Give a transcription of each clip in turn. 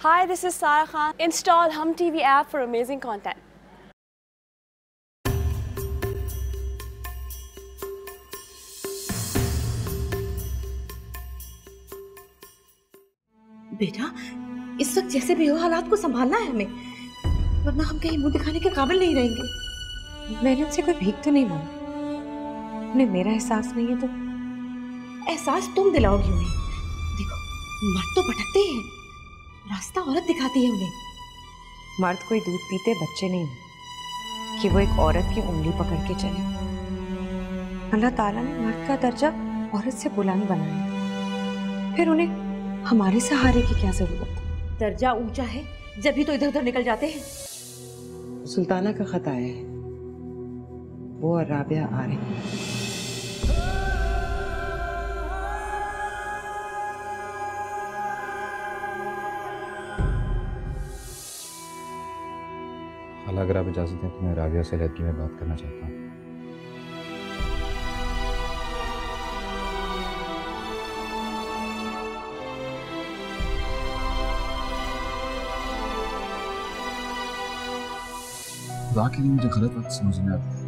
Hi, this is Sarah Khan. Install Hum TV app for amazing content. बेटा, इस वक्त जैसे भी हो हालात को संभालना है हमें, वरना हम कहीं मुंह दिखाने के काबिल नहीं रहेंगे। मैंने उनसे कोई भीख तो नहीं मांगी, उन्हें मेरा एहसास नहीं है तो एहसास तुम दिलाओगी उन्हें। देखो, मर्द तो भटकते ही हैं, रास्ता औरत दिखाती है उन्हें। मर्द कोई दूध पीते बच्चे नहीं हैं कि वो एक औरत की उंगली पकड़ के चले। अल्लाह ताला ने मर्द का दर्जा औरत से बुलंद बनाया, फिर उन्हें हमारे सहारे की क्या जरूरत है? दर्जा ऊंचा है जब भी तो इधर उधर निकल जाते हैं। सुल्ताना का खत आया है, वो और राबिया आ रही है। अगर आप इजाजत दें तो मैं राबिया से लड़की में बात करना चाहता हूँ। वाकई मुझे गलत बात समझ में आता है।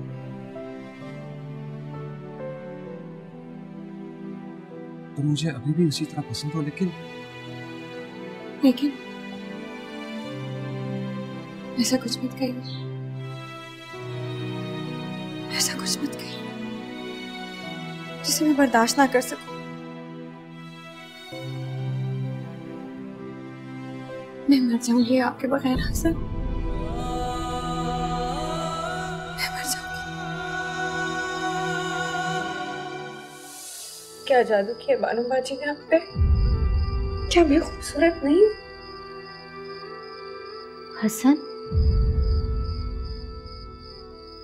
तो मुझे अभी भी उसी तरह पसंद हो, लेकिन ऐसा कुछ मत कहिए, ऐसा कुछ मत कहिए जिसे मैं बर्दाश्त ना कर सकूं। मैं मर जाऊंगी आपके बगैर हसन, मैं मर जाऊंगी। क्या जादू किया बानो बाजी ने आप पे? क्या मैं खूबसूरत नहीं? हसन,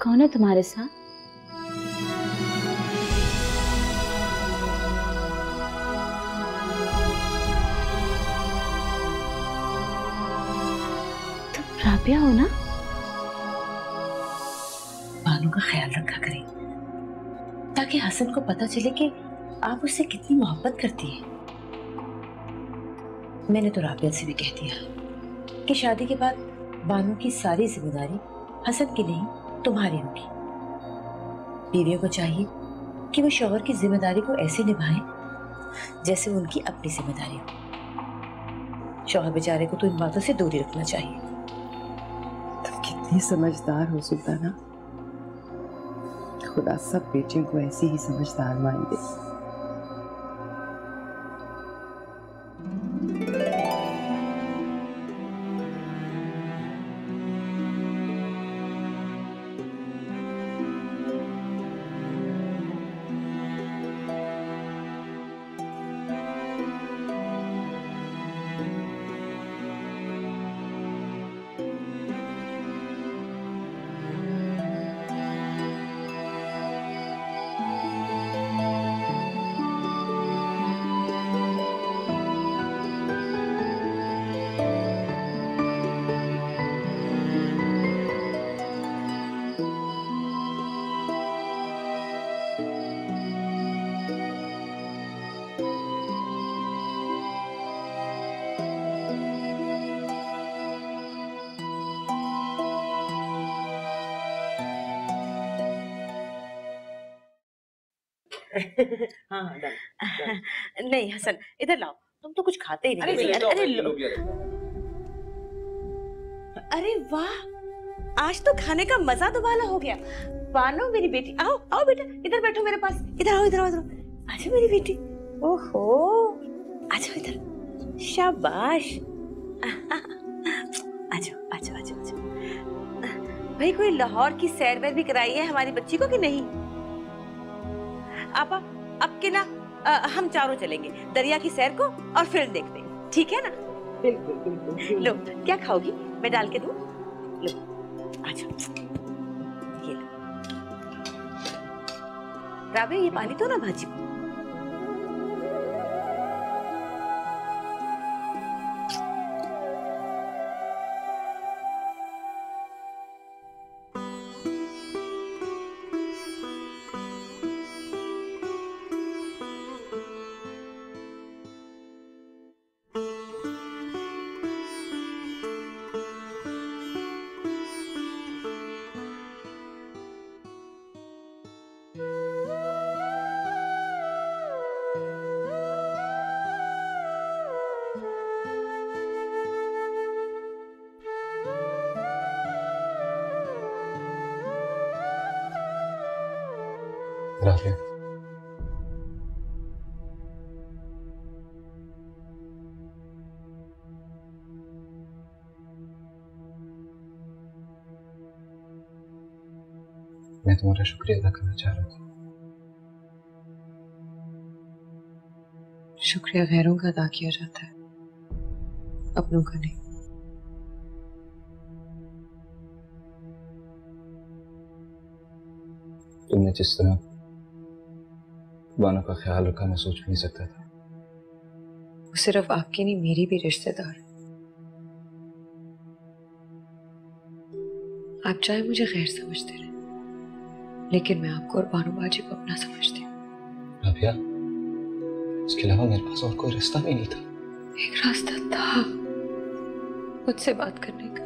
कौन है तुम्हारे साथ? तुम राबिया हो ना? बानू का ख्याल रखा करें ताकि हसन को पता चले कि आप उससे कितनी मोहब्बत करती हैं। मैंने तो राबिया से भी कह दिया कि शादी के बाद बानू की सारी जिम्मेदारी हसन की नहीं तुम्हारी होगी। बीवियों को चाहिए कि वो शौहर की जिम्मेदारी को ऐसे निभाएं जैसे वो उनकी अपनी जिम्मेदारी हो। शौहर बेचारे को तो इन बातों से दूरी रखना चाहिए। तुम कितनी समझदार हो सुल्ताना, खुदा सब बेटियों को ऐसी ही समझदार मान दे। हाँ नहीं हसन, इधर लाओ, तुम तो कुछ खाते ही नहीं। अरे वाह, आज तो खाने का मजा दुबाला हो गया। बानो मेरी बेटी, आओ आओ बेटा, इधर बैठो मेरे पास, इधर आओ इधर आओ इधर। अच्छा मेरी बेटी, ओहो, आजो इधर, शाबाश। आजो आजो आजो आजो। भाई कोई लाहौर की सैर वैर भी कराई है हमारी बच्ची को कि नहीं? आपा, अब के ना हम चारों चलेंगे दरिया की सैर को और फिल्म देखते हैं, ठीक है ना? बिल्कुल बिल्कुल। लो, क्या खाओगी? मैं डाल के दूं? लो, अच्छा, ये लो। राबिया, ये पानी तो ना भाजी को। राबिया, मैं तुम्हारा शुक्रिया अदा करना चाह रहा था। शुक्रिया गैरों का अदा किया जाता है, अपनों का नहीं। तुमने जिस तरह बानो का ख्याल रखा, मैं सोच भी नहीं सकता था। वो सिर्फ आपकी नहीं, मेरी भी रिश्तेदार। आप चाहे मुझे गैर समझते रहे, लेकिन मैं आपको और बानो बाजी को अपना समझती हूँ। राबिया, इसके अलावा मेरे पास और कोई रास्ता भी नहीं था। एक रास्ता था, मुझसे बात करने का।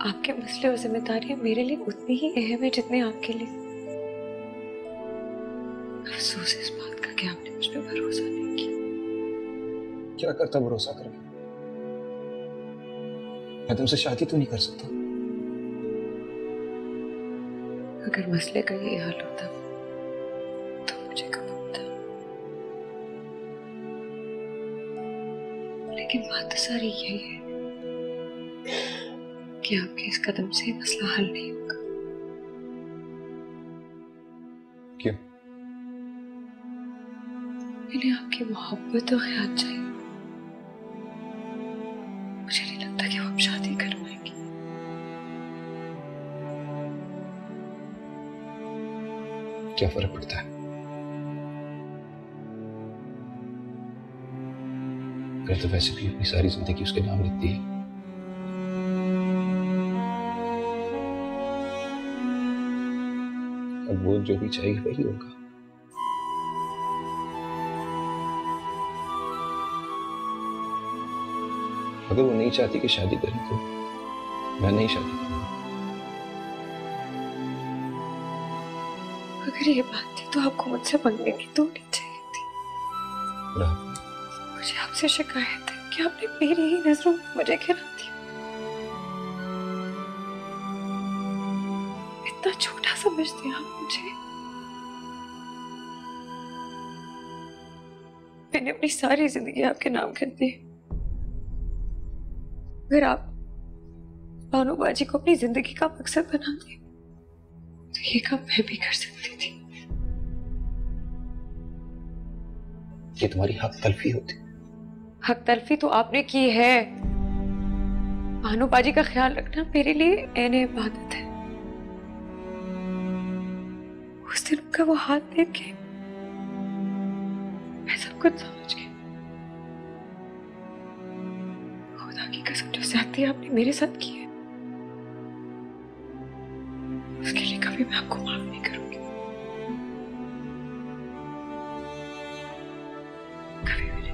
आपके मसले और जिम्मेदारियां मेरे लिए उतनी ही अहम है जितने आपके लिए। अफसोस इस बात का कि आपने मुझ पर भरोसा नहीं किया। क्या करता भरोसा करके? मैं तुमसे शादी तो नहीं कर सकता। अगर मसले का ये हाल होता तो मुझे कबूल था, लेकिन बात तो सारी यही है कि आपके इस कदम से मसला हल नहीं होगा। क्यों? इन्हें आपकी मोहब्बत और ख्याल चाहिए। मुझे नहीं लगता कि वो अब शादी कर पाएंगी। क्या फर्क पड़ता है? फिर तो वैसे भी अपनी सारी जिंदगी उसके नाम लिखती है। अब वो जो भी चाहिए वही होगा। अगर वो नहीं चाहती कि शादी करें तो मैं नहीं शादी करूंगा। अगर ये बात थी तो आपको मुझसे मांगने की तो नहीं चाहिए थी। मुझे आपसे शिकायत है कि आपने मेरी ही नजरों में मुझे गिरा दिया। इतना छोटा समझते हैं आप मुझे। मैंने अपनी सारी जिंदगी आपके नाम कर दी। अगर आप बानो बाजी को अपनी जिंदगी का मकसद बना दे तो ये काम मैं भी कर सकती थी। ये तुम्हारी हक तलफी होती। हक तलफी तो आपने की है। बानो बाजी का ख्याल रखना मेरे लिए ऐन इबादत है। उस दिन उनका वो हाथ देख के मैं सब कुछ समझ गई। खुदा की कसम, जो ज्यादती आपने मेरे साथ की है उसके लिए कभी मैं आपको माफ नहीं करूंगी। कभी भी नहीं।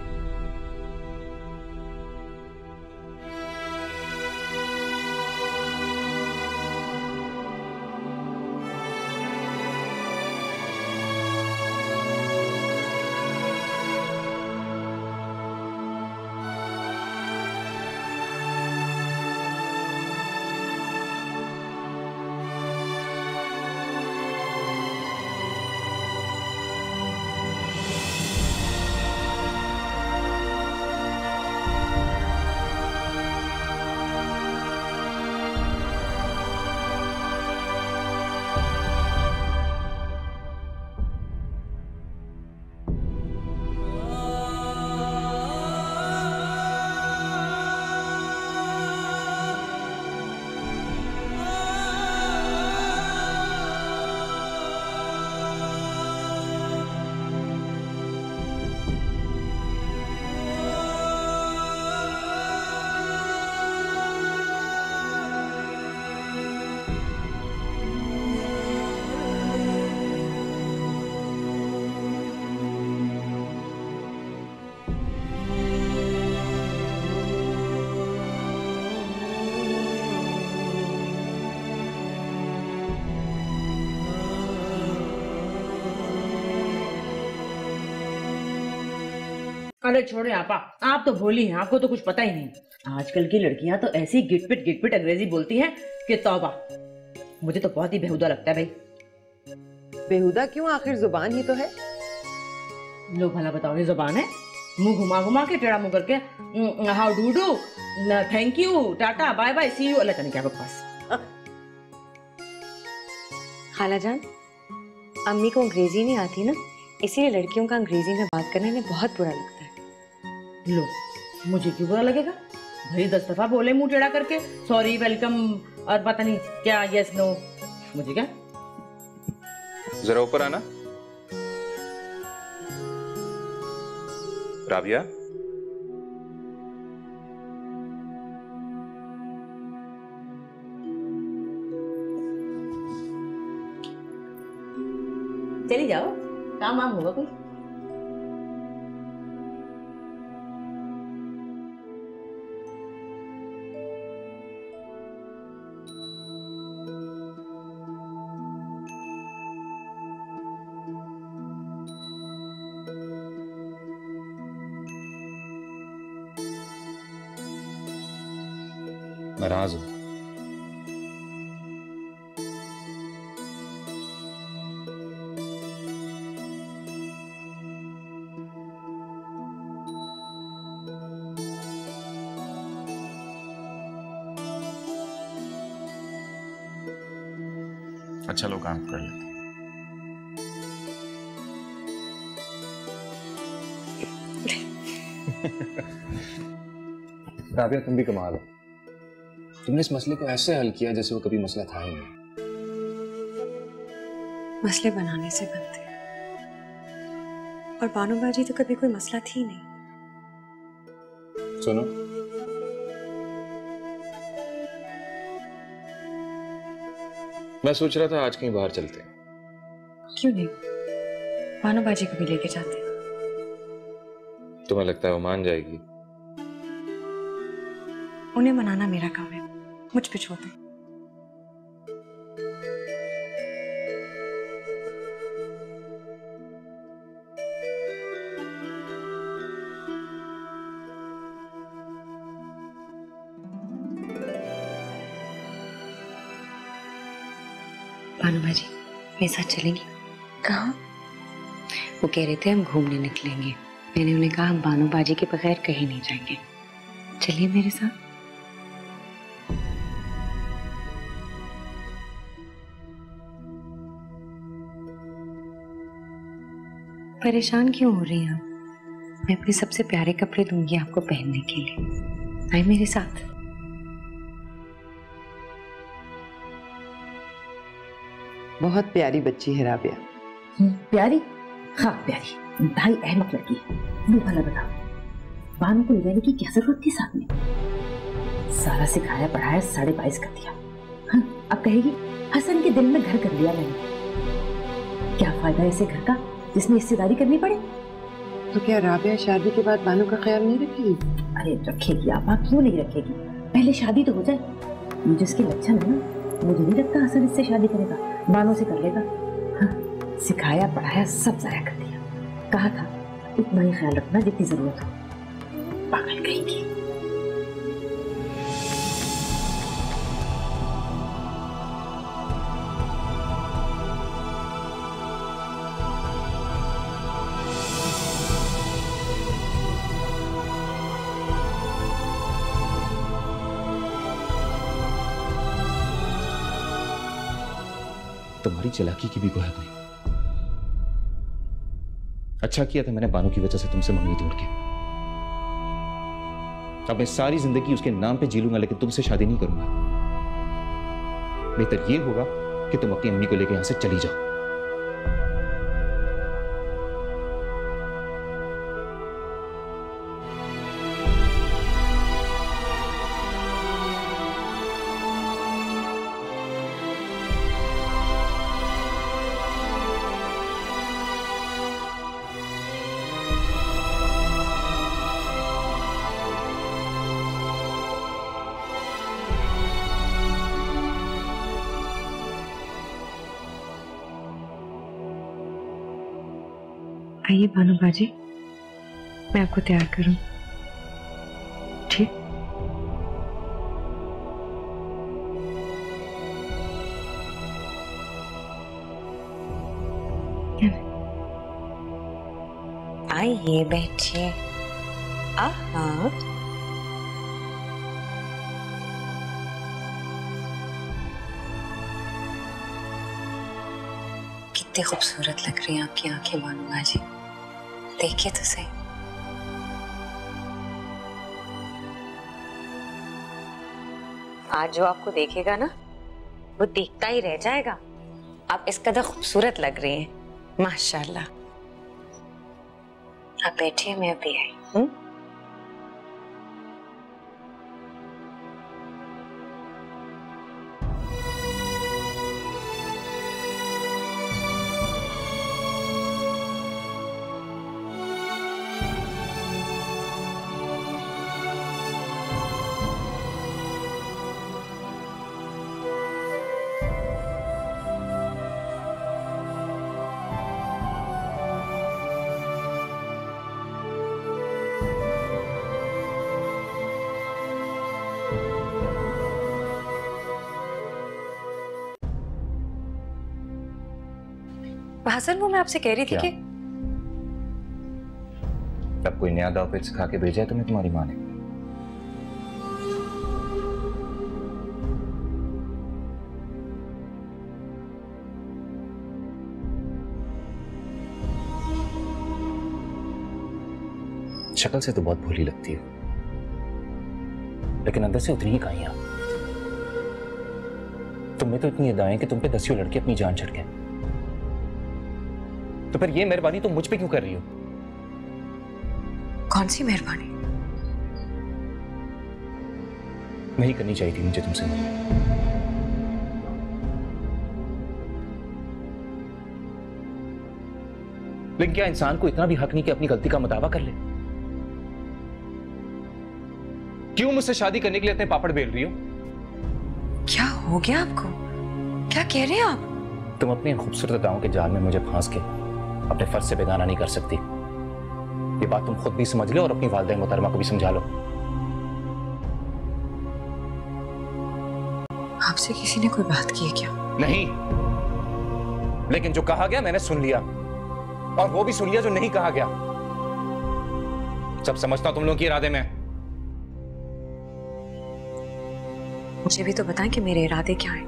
अरे छोड़े आपा, आप तो भोली हैं, आपको तो कुछ पता ही नहीं। आजकल की लड़कियां तो ऐसी गिटपिट अंग्रेजी बोलती हैं कि तौबा। मुझे तो बहुत ही बेहुदा लगता है भाई। बेहुदा क्यों, आखिर जुबान ही तो है। लो भला बताओ, ये जुबान है? मुंह घुमा घुमा के, टेढ़ा मुंह करके, how do do, thank you, tata, bye bye, see you, अल्लाह जाने क्या बकवास। खाला जान, अम्मी को अंग्रेजी नहीं आती ना, इसीलिए लड़कियों का अंग्रेजी में बात करने में बहुत बुरा लगता है। लो, मुझे क्यों बुरा लगेगा भाई? 10 दफा बोले मुंह टेढ़ा करके, सॉरी, वेलकम और पता नहीं क्या, यस नो, मुझे क्या। जरा ऊपर आना। राबिया, चली जाओ, काम वाम होगा कोई। नाराज हूं। अच्छा लो, काम कर लेते। राबिया, तुम भी कमाल हो। तुमने इस मसले को ऐसे हल किया जैसे वो कभी मसला था ही नहीं। मसले बनाने से बनते हैं, और बानो बाजी तो कभी कोई मसला थी नहीं। सुनो, मैं सोच रहा था आज कहीं बाहर चलते हैं। क्यों नहीं, बानो बाजी को भी लेके जाते। तुम्हें लगता है वो मान जाएगी? उन्हें मनाना मेरा काम है, मुझ पे छोड़ दे। बानो बाजी मेरे साथ चलेंगी? कहाँ? वो कह रहे थे हम घूमने निकलेंगे। मैंने उन्हें कहा हम बानो बाजी के बगैर कहीं नहीं जाएंगे। चलिए मेरे साथ। परेशान क्यों हो रही हैं आप? मैं अपने सबसे प्यारे कपड़े दूंगी आपको पहनने के लिए। आए मेरे साथ। बहुत प्यारी बच्ची है राबिया। प्यारी? हाँ प्यारी, भाई अहमक लड़की है। लो भला बताओ, बानो को ले जाने की क्या जरूरत थी साथ में? सारा सिखाया पढ़ाया 22.5 कर दिया। हाँ, अब कहेगी हसन के दिल में घर कर लिया मैंने। क्या फायदा ऐसे घर का जिसमें हिस्सेदारी करनी पड़े? तो क्या राबिया शादी के बाद बानो का ख्याल नहीं रखेगी? अरे रखेगी, आपा क्यों नहीं रखेगी? पहले शादी तो हो जाए। जिसके लक्षण है ना, मुझे नहीं लगता हसन इससे शादी करेगा, बानो से कर लेगा। हाँ, सिखाया पढ़ाया सब जाया कर दिया। कहा था उतना ही ख्याल रखना जितनी जरूरत हो। पागल कहेगी। तुम्हारी चालाकी की भी कोई हद नहीं। अच्छा किया था मैंने बानो की वजह से तुमसे मंगनी तोड़ के। अब मैं सारी जिंदगी उसके नाम पे जी लूंगा, लेकिन तुमसे शादी नहीं करूंगा। बेहतर ये होगा कि तुम अपनी अम्मी को लेकर यहां से चली जाओ। आइए बानो बाजी, मैं आपको तैयार करूं। ठीक? आइए बैठिए। हाँ कितनी खूबसूरत लग रही हैं आपकी आंखें बानू बाजी, देखिए तो सही। आज जो आपको देखेगा ना वो देखता ही रह जाएगा। आप इस कदर खूबसूरत लग रही हैं, माशाल्लाह। आप बैठिए, मैं अभी आई। हसन, वो मैं आपसे कह रही थी कि अब कोई नया दाव पेच सिखा के भेजा है तुम्हें तुम्हारी माँ ने? शक्ल से तो बहुत भोली लगती है, लेकिन अंदर से उतनी ही काइयां। तुम्हें तो इतनी अदाएं कि तुम पे दसियों लड़के अपनी जान छड़ गए, तो फिर ये मेहरबानी तुम मुझ पे क्यों कर रही हो? कौन सी मेहरबानी? नहीं करनी चाहिए थी मुझे तुमसे। लेकिन क्या इंसान को इतना भी हक नहीं कि अपनी गलती का मदावा कर ले? क्यों मुझसे शादी करने के लिए इतने पापड़ बेल रही हो? क्या हो गया आपको? क्या कह रहे हैं आप? तुम अपनी खूबसूरत अदाओं के जाल में मुझे फांस के अपने फर्ज से बेगाना नहीं कर सकती। ये बात तुम खुद भी समझ लो और अपनी वालिदैन मोहतरमा को भी समझा लो। आपसे किसी ने कोई बात की है क्या? नहीं, लेकिन जो कहा गया मैंने सुन लिया, और वो भी सुन लिया जो नहीं कहा गया। सब समझता हूं तुम लोगों के इरादे में। मुझे भी तो बताएं कि मेरे इरादे क्या हैं।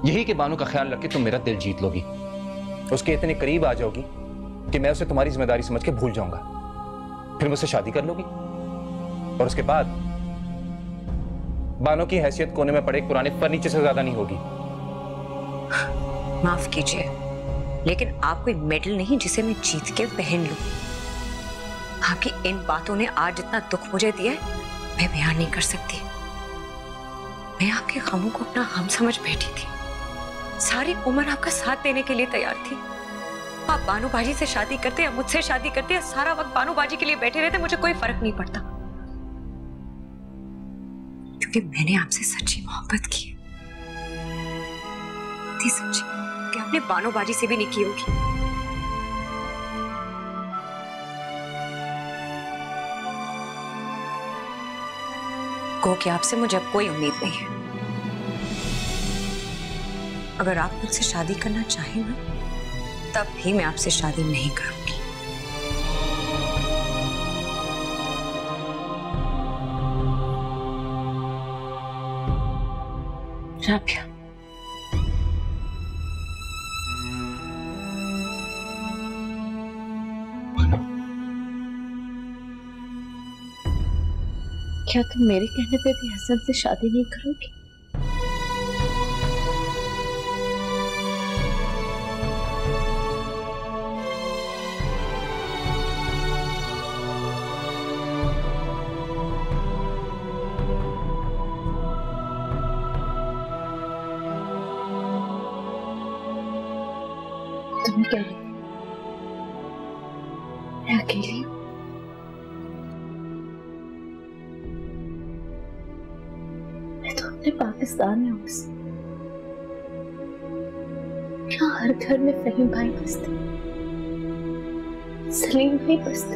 यही कि बानू का ख्याल रख के तुम मेरा दिल जीत लोगी, उसके इतने करीब आ जाओगी कि मैं उसे तुम्हारी जिम्मेदारी समझ के भूल जाऊंगा, फिर मुझसे शादी कर लोगी, और उसके बाद बानू की हैसियत कोने में पड़े एक पुराने फर्नीचर से ज्यादा नहीं होगी। माफ कीजिए, लेकिन आप कोई मेडल नहीं जिसे मैं जीत के पहन लूं। आपकी इन बातों ने आज जितना दुख मुझे दिया है मैं बयान नहीं कर सकती। मैं आपके गमों को अपना हम समझ बैठी थी, सारी उम्र आपका साथ देने के लिए तैयार थी। आप बानू बाजी से शादी करते या मुझसे शादी करते या सारा वक्त बानू बाजी के लिए बैठे रहते, मुझे कोई फर्क नहीं पड़ता, क्योंकि मैंने आपसे सच्ची मोहब्बत की, इतनी सच्ची कि आपने बानू बाजी से भी नहीं की होगी। को कि आपसे मुझे अब कोई उम्मीद नहीं है। अगर आप मुझसे शादी करना चाहें ना, तब भी मैं आपसे शादी नहीं करूंगी। राबिया, क्या तुम मेरे कहने पे भी हसन से शादी नहीं करोगी? तुम्हें क्या लगता है मैं अकेली हूँ? अपने पाकिस्तान में हूँ, यहाँ हर घर में फहीम भाई बसते, सलीम भाई बसते,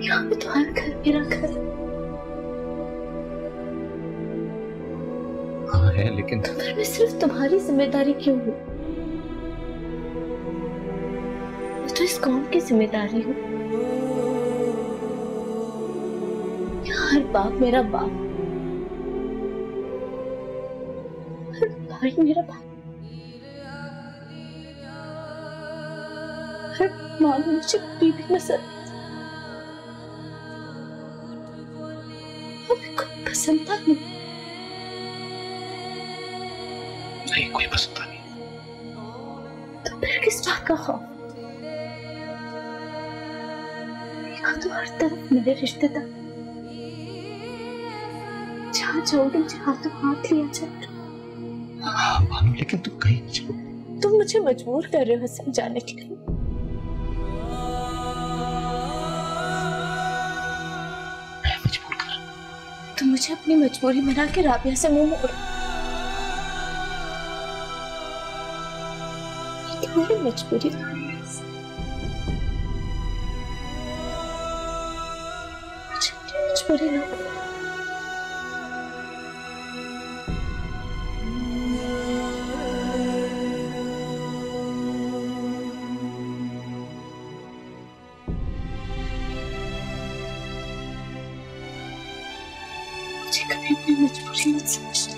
यहाँ पे तो हर घर मेरा घर है। लेकिन तो फिर मैं सिर्फ तुम्हारी जिम्मेदारी क्यों हूँ? तो इस कौम की जिम्मेदारी हूँ। हर बाप मेरा बाप, हर भाई मेरा भाई, हर माँ मुझे बीबी नजर पसंद नहीं। नहीं, कोई पसंद नहीं। तो फिर किस बात का खौफ? यहाँ तो हर तरफ मेरे रिश्तेदार, जहाँ जाओगे मुझे हाथों हाथ लिया जाए। हाँ बानू, लेकिन तुम कहीं नहीं जाओ। तुम मुझे मजबूर कर रहे हो हसन जाने के लिए। मैं मजबूर कर रहा हूँ? तुम मुझे अपनी मजबूरी बना के राबिया से मुंह मोड़। तुम्हारी मजबूरी मजबूरी ना। मुझे कभी अपनी मजबूरी मत समझना।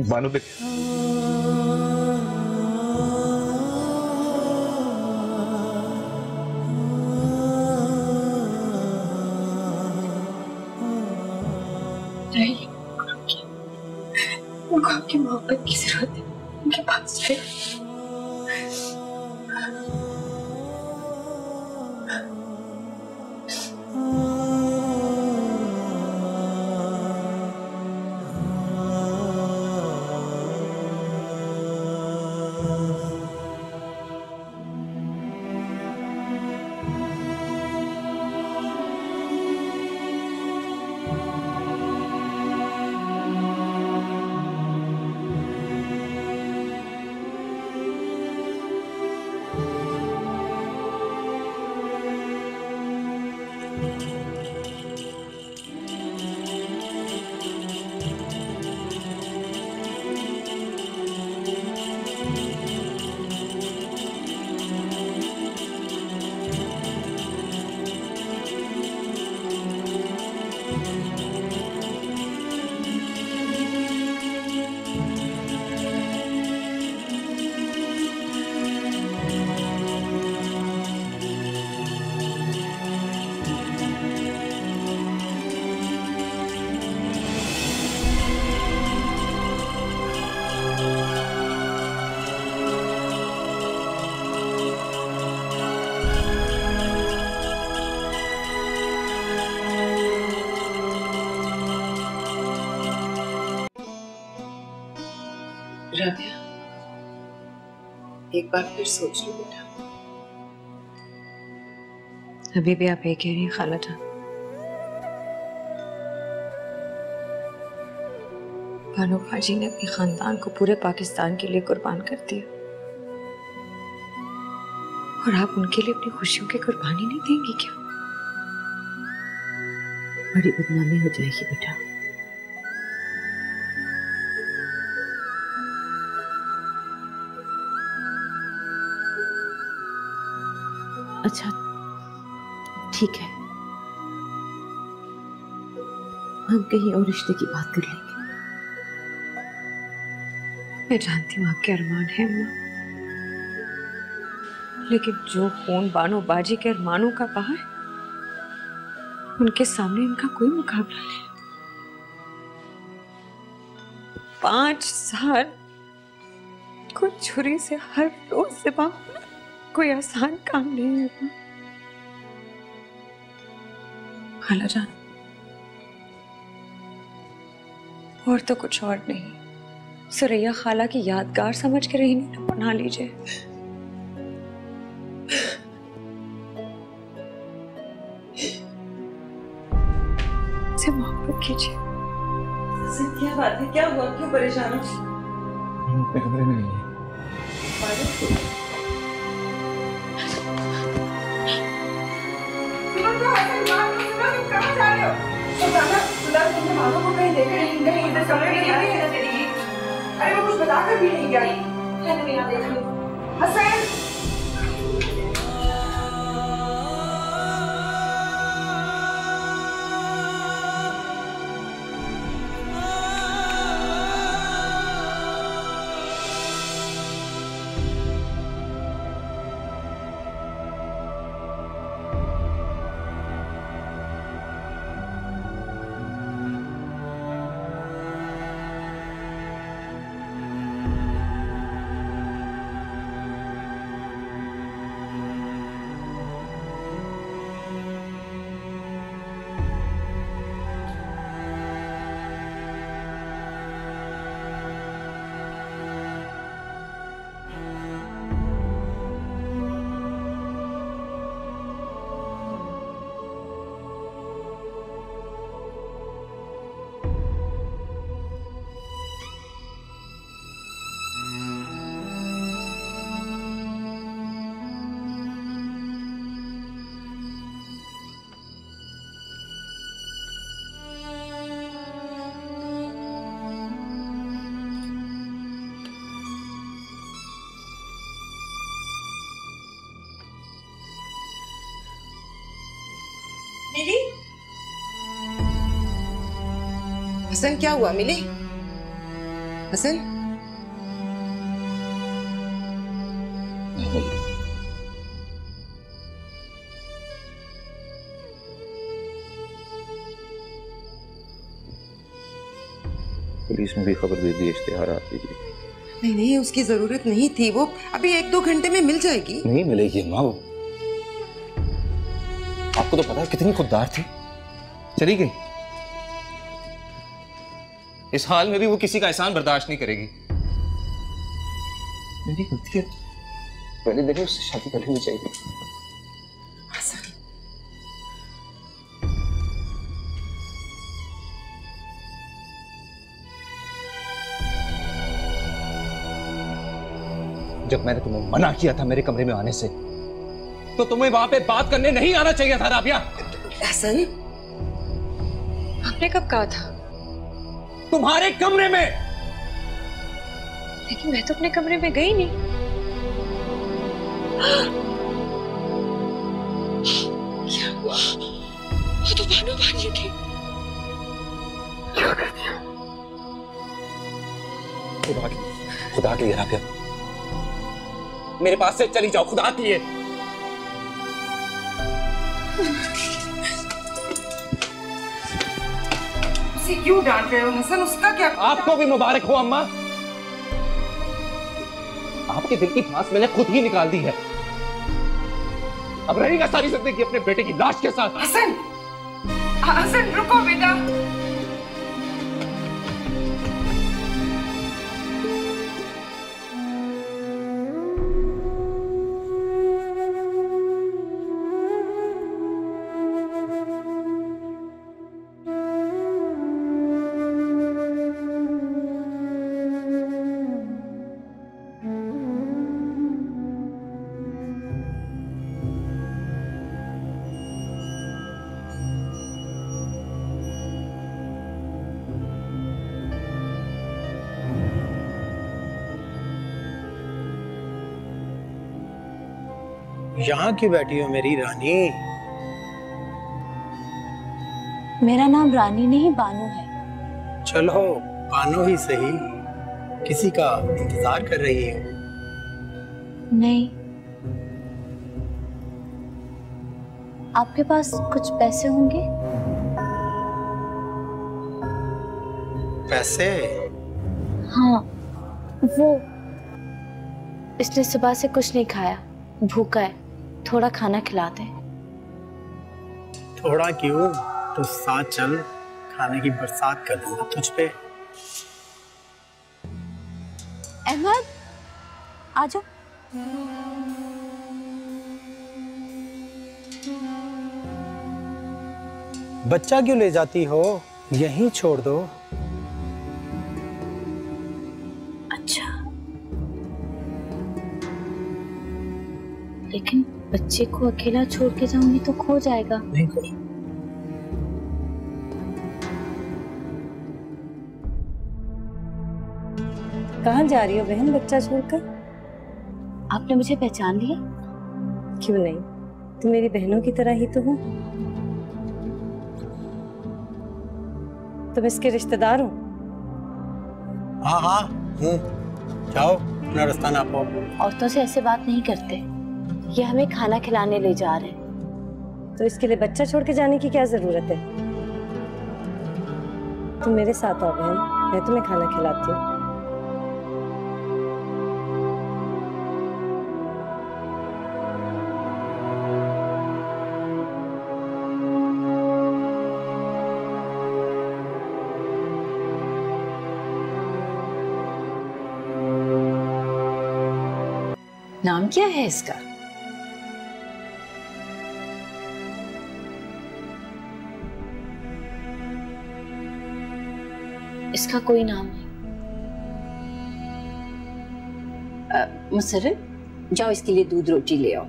बानू देख, उनको आपकी मोहब्बत की जरूरत है, उनके पास जाए। राबिया, एक बार फिर सोच लो बेटा। अभी भी आप ये कह रही हैं खाला जान? बानो बाजी ने अपने खानदान को पूरे पाकिस्तान के लिए कुर्बान कर दिया, और आप उनके लिए अपनी खुशियों की कुर्बानी नहीं देंगी क्या? बड़ी बदनामी हो जाएगी बेटा। अच्छा ठीक है, हम कहीं और रिश्ते की बात कर लेंगे। मैं जानती हूँ आपके अरमान है अम्मा, लेकिन जो खून बानो बाजी के अरमानों का बहा है, उनके सामने इनका कोई मुकाबला नहीं। 5 साल को छुरी से हर रोज ज़िबा होना कोई आसान काम नहीं है अम्मा। खाला जान, और तो कुछ और नहीं, सुरैया खाला की यादगार समझ के रहने बना लीजिए। से मोहब्बत कीजिए। क्या बात है, क्या हुआ, क्यों परेशान हो? अपने कमरे में नहीं है। कहाँ जा रहे हो? सुल्ताना, बानों को कहीं लेकर नहीं गई, इधर कमरे में नहीं गई। अरे वो कुछ बताकर भी नहीं गई। मैंने यहाँ देखा हसन। मिली? हसन क्या हुआ मिली? हसन? पुलिस में भी खबर दे दी, इश्तेहार आप दीजिए। नहीं नहीं, उसकी जरूरत नहीं थी, वो अभी 1-2 घंटे में मिल जाएगी। नहीं मिलेगी अम्मा, वो आपको तो पता है कितनी खुददार थी, चली गई। इस हाल में भी वो किसी का एहसान बर्दाश्त नहीं करेगी। मेरी गलती है, पहले दिन उससे शादी कर लेनी चाहिए। जब मैंने तुम्हें मना किया था मेरे कमरे में आने से, तो तुम्हें वहां पे बात करने नहीं आना चाहिए था राबिया। हसन, आपने कब कहा था? तुम्हारे कमरे में। लेकिन मैं तो अपने कमरे में गई नहीं। क्या हुआ? वो तो बानो बानी थी। क्या कर दिया? खुदा के लिए राबिया, मेरे पास से चली जाओ, खुदा के लिए। उसे क्यों डांट रहे हो हसन? उसका क्या? आपको भी मुबारक हो अम्मा, आपके दिल की फांस मैंने खुद ही निकाल दी है। अब रहेगा सारी जिंदगी अपने बेटे की लाश के साथ। हसन, हसन रुको बेटा। यहाँ क्यों बैठी हो मेरी रानी? मेरा नाम रानी नहीं बानो है। चलो बानो ही सही, किसी का इंतजार कर रही हो? नहीं। आपके पास कुछ पैसे होंगे? पैसे? हाँ, वो इसने सुबह से कुछ नहीं खाया, भूखा है, थोड़ा खाना खिला दे। थोड़ा क्यों, तो साथ चल, खाने की बरसात कर दूंगा तुझ पे। अहमद, आ जाओ। बच्चा क्यों ले जाती हो, यहीं छोड़ दो। अच्छा, लेकिन बच्चे को अकेला छोड़ के जाऊंगी तो खो जाएगा। नहीं खो। कहाँ जा रही हो बहन बच्चा छोड़कर? आपने मुझे पहचान लिया? क्यों नहीं, तुम मेरी बहनों की तरह ही तो हो। तुम इसके रिश्तेदार हो? हाँ हाँ हूँ। जाओ अपना रास्ता नापो। औरतों से ऐसे बात नहीं करते। ये हमें खाना खिलाने ले जा रहे हैं। तो इसके लिए बच्चा छोड़ के जाने की क्या जरूरत है? तुम मेरे साथ आओ बहन, मैं तुम्हें खाना खिलाती हूँ। नाम क्या है इसका? इसका कोई नाम नहीं। मुसर्रत, जाओ इसके लिए दूध रोटी ले आओ,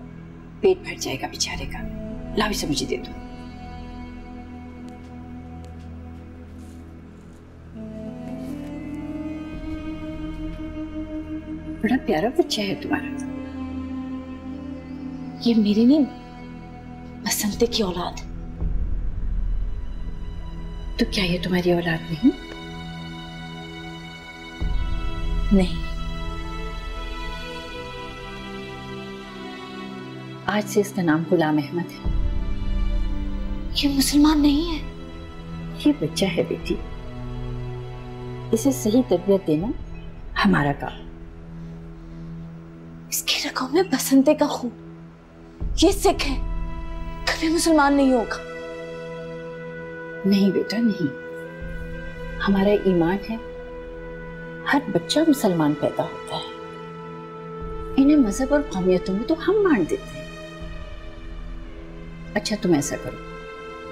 पेट भर जाएगा बेचारे का। लाओ इसे मुझे दे दो। बड़ा प्यारा बच्चा है तुम्हारा। ये मेरी नहीं, बसंते की औलाद। तो क्या ये तुम्हारी औलाद नहीं? नहीं। आज से इसका नाम गुलाम अहमद है। ये मुसलमान नहीं है। ये बच्चा है बेटी, इसे सही तरबियत देना हमारा काम। इसकी रगों में बसंते का खून। ये सिख है, कभी मुसलमान नहीं होगा। नहीं बेटा नहीं, हमारा ईमान है हर बच्चा मुसलमान पैदा होता है। इन्हें मजहब और कौमियतों में तो हम मान देते हैं। अच्छा तुम ऐसा करो,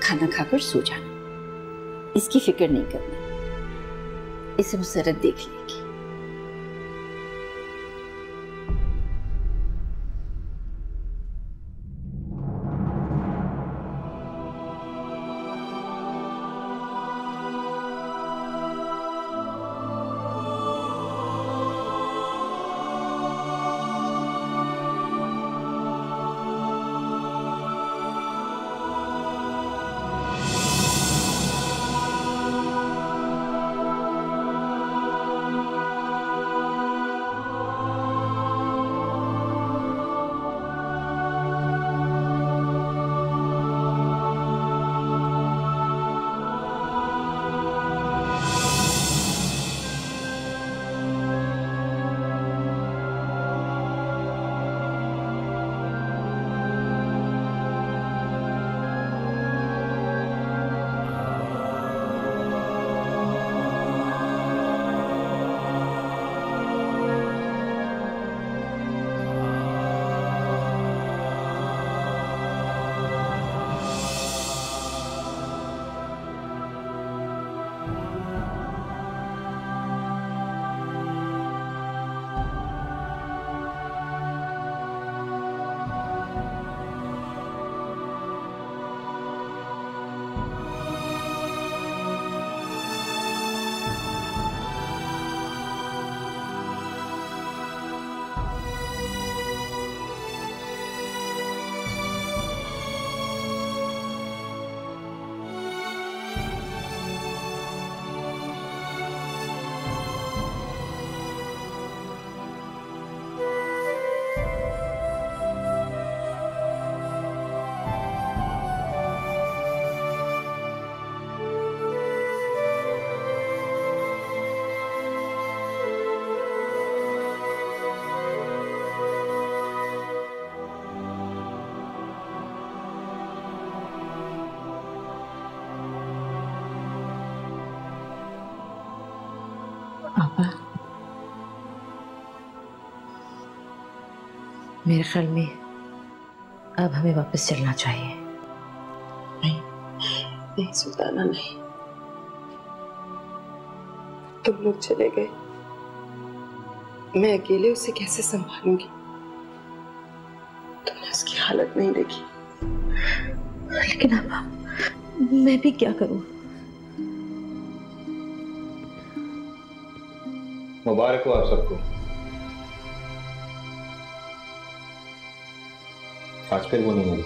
खाना खाकर सो जाना, इसकी फिक्र नहीं करना, इसे मुसर्रत देख लेगी। पापा, मेरे ख्याल में अब हमें वापस चलना चाहिए। नहीं नहीं सुल्ताना नहीं, तुम लोग चले गए, मैं अकेले उसे कैसे संभालूंगी? तुमने उसकी हालत नहीं देखी। लेकिन अब मैं भी क्या करूं? मुबारक हो आप सबको। आज फिर वो नहीं होगी।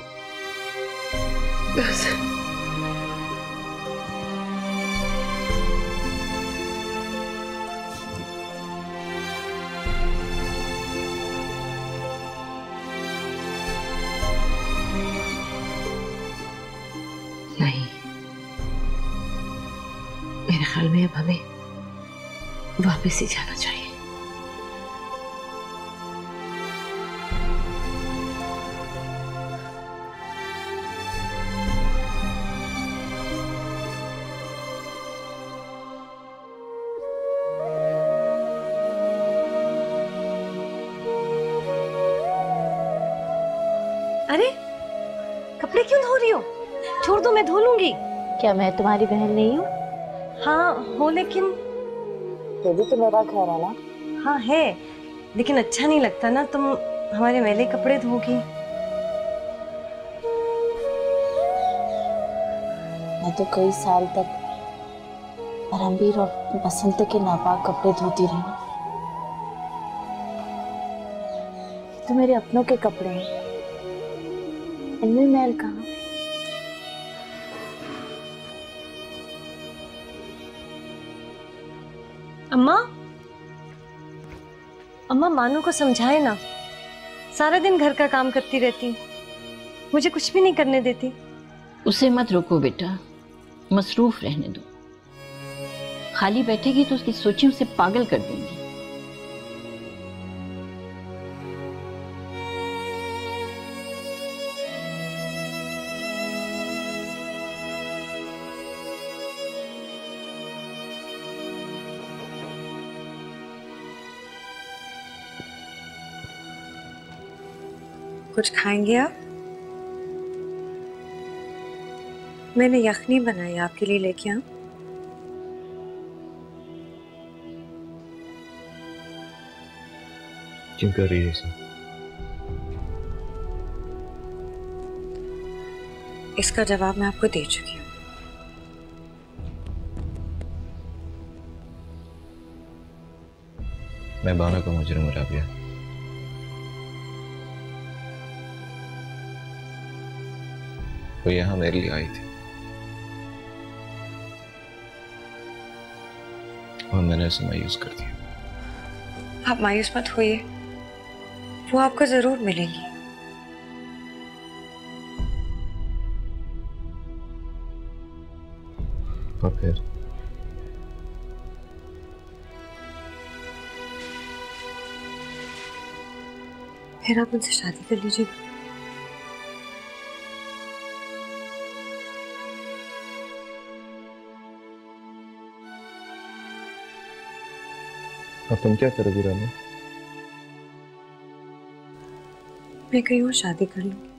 नहीं, मेरे ख्याल में अब हमें वापस ही जाना चाहिए। अरे कपड़े क्यों धो रही हो? छोड़ दो, मैं धो लूंगी। क्या मैं तुम्हारी बहन नहीं हूँ? हाँ हो, लेकिन ये भी तो मेरा घर है ना। हाँ है, लेकिन अच्छा नहीं लगता ना तुम हमारे मैले कपड़े धोगी। मैं तो कई साल तक रणबीर और बसंत के नापाक कपड़े धोती रही। तो मेरे अपनों के कपड़े हैं, इनमें मैल कहाँ? अम्मा, अम्मा मानू को समझाए ना, सारा दिन घर का काम करती रहती, मुझे कुछ भी नहीं करने देती। उसे मत रोको बेटा, मसरूफ रहने दो। खाली बैठेगी तो उसकी सोचें उसे पागल कर देंगी। कुछ खाएंगे आप? मैंने यखनी बनाई आपके लिए, लेके आऊं? क्यों कर रही है इसे? इसका जवाब मैं आपको दे चुकी हूँ। मैं बाना का मुजरिम हूं राबिया। वो यहाँ मेरे लिए आई थी और मैंने उसे मायूस कर दिया। आप मायूस मत होइए, वो आपको जरूर मिलेगी। और फिर आप उनसे शादी कर लीजिएगा। अब तुम क्या करोगी रानी? मैं कहीं और शादी कर लूं।